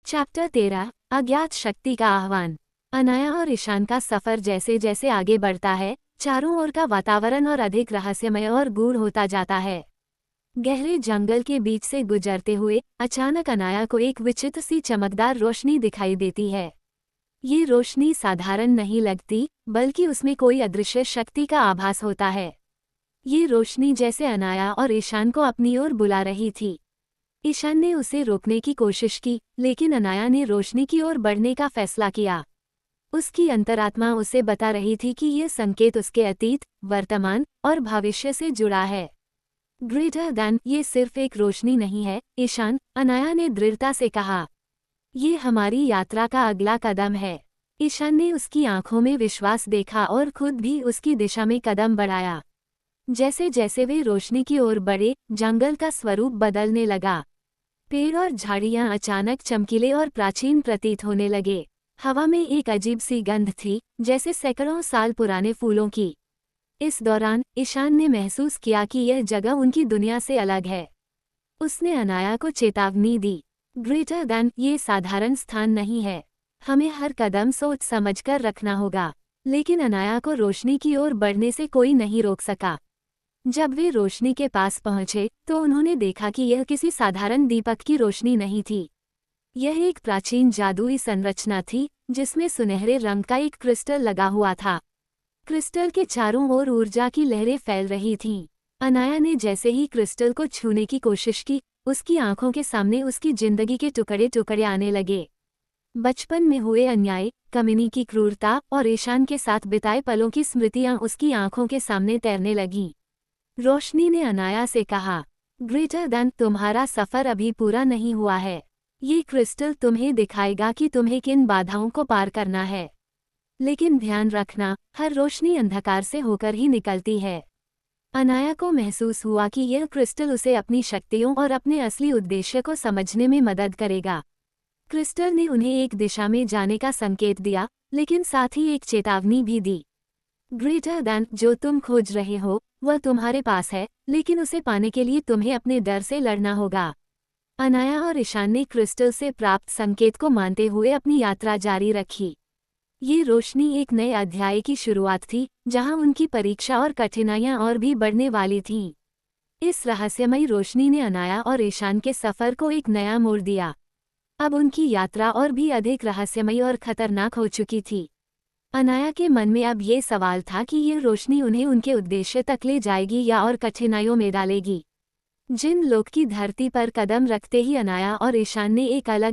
Chapter 13 अज्ञात शक्ति का आह्वान। अनाया और ईशान का सफर जैसे जैसे आगे बढ़ता है, चारों ओर का वातावरण और अधिक रहस्यमय और गूढ़ होता जाता है। गहरे जंगल के बीच से गुजरते हुए अचानक अनाया को एक विचित्र सी चमकदार रोशनी दिखाई देती है। ये रोशनी साधारण नहीं लगती, बल्कि उसमें कोई अदृश्य शक्ति का आभास होता है। ये रोशनी जैसे अनाया और ईशान को अपनी ओर बुला रही थी। ईशान ने उसे रोकने की कोशिश की, लेकिन अनाया ने रोशनी की ओर बढ़ने का फैसला किया। उसकी अंतरात्मा उसे बता रही थी कि यह संकेत उसके अतीत, वर्तमान और भविष्य से जुड़ा है। ग्रेटर दैन ये सिर्फ एक रोशनी नहीं है, ईशान, अनाया ने दृढ़ता से कहा। ये हमारी यात्रा का अगला कदम है। ईशान ने उसकी आंखों में विश्वास देखा और खुद भी उसकी दिशा में कदम बढ़ाया। जैसे जैसे वे रोशनी की ओर बढ़े, जंगल का स्वरूप बदलने लगा। पेड़ और झाड़ियां अचानक चमकीले और प्राचीन प्रतीत होने लगे। हवा में एक अजीब सी गंध थी, जैसे सैकड़ों साल पुराने फूलों की। इस दौरान ईशान ने महसूस किया कि यह जगह उनकी दुनिया से अलग है। उसने अनाया को चेतावनी दी, ग्रेटर दैन ये साधारण स्थान नहीं है। हमें हर कदम सोच समझकर रखना होगा। लेकिन अनाया को रोशनी की ओर बढ़ने से कोई नहीं रोक सका। जब वे रोशनी के पास पहुंचे तो उन्होंने देखा कि यह किसी साधारण दीपक की रोशनी नहीं थी। यह एक प्राचीन जादुई संरचना थी, जिसमें सुनहरे रंग का एक क्रिस्टल लगा हुआ था। क्रिस्टल के चारों ओर ऊर्जा की लहरें फैल रही थीं। अनाया ने जैसे ही क्रिस्टल को छूने की कोशिश की, उसकी आंखों के सामने उसकी जिंदगी के टुकड़े टुकड़े आने लगे। बचपन में हुए अन्याय, कमिनी की क्रूरता और ईशान के साथ बिताए पलों की स्मृतियां उसकी आंखों के सामने तैरने लगीं। रोशनी ने अनाया से कहा, ग्रेटर दैन तुम्हारा सफर अभी पूरा नहीं हुआ है। ये क्रिस्टल तुम्हें दिखाएगा कि तुम्हें किन बाधाओं को पार करना है। लेकिन ध्यान रखना, हर रोशनी अंधकार से होकर ही निकलती है। अनाया को महसूस हुआ कि यह क्रिस्टल उसे अपनी शक्तियों और अपने असली उद्देश्य को समझने में मदद करेगा। क्रिस्टल ने उन्हें एक दिशा में जाने का संकेत दिया, लेकिन साथ ही एक चेतावनी भी दी। ग्रेटर दैन जो तुम खोज रहे हो वह तुम्हारे पास है, लेकिन उसे पाने के लिए तुम्हें अपने डर से लड़ना होगा। अनाया और ईशान ने क्रिस्टल से प्राप्त संकेत को मानते हुए अपनी यात्रा जारी रखी। ये रोशनी एक नए अध्याय की शुरुआत थी, जहां उनकी परीक्षा और कठिनाइयां और भी बढ़ने वाली थीं। इस रहस्यमयी रोशनी ने अनाया और ईशान के सफर को एक नया मोड़ दिया। अब उनकी यात्रा और भी अधिक रहस्यमयी और खतरनाक हो चुकी थी। अनाया के मन में अब ये सवाल था कि ये रोशनी उन्हें उनके उद्देश्य तक ले जाएगी या और कठिनाइयों में डालेगी। जिन लोग की धरती पर कदम रखते ही अनाया और ईशान ने एक अलग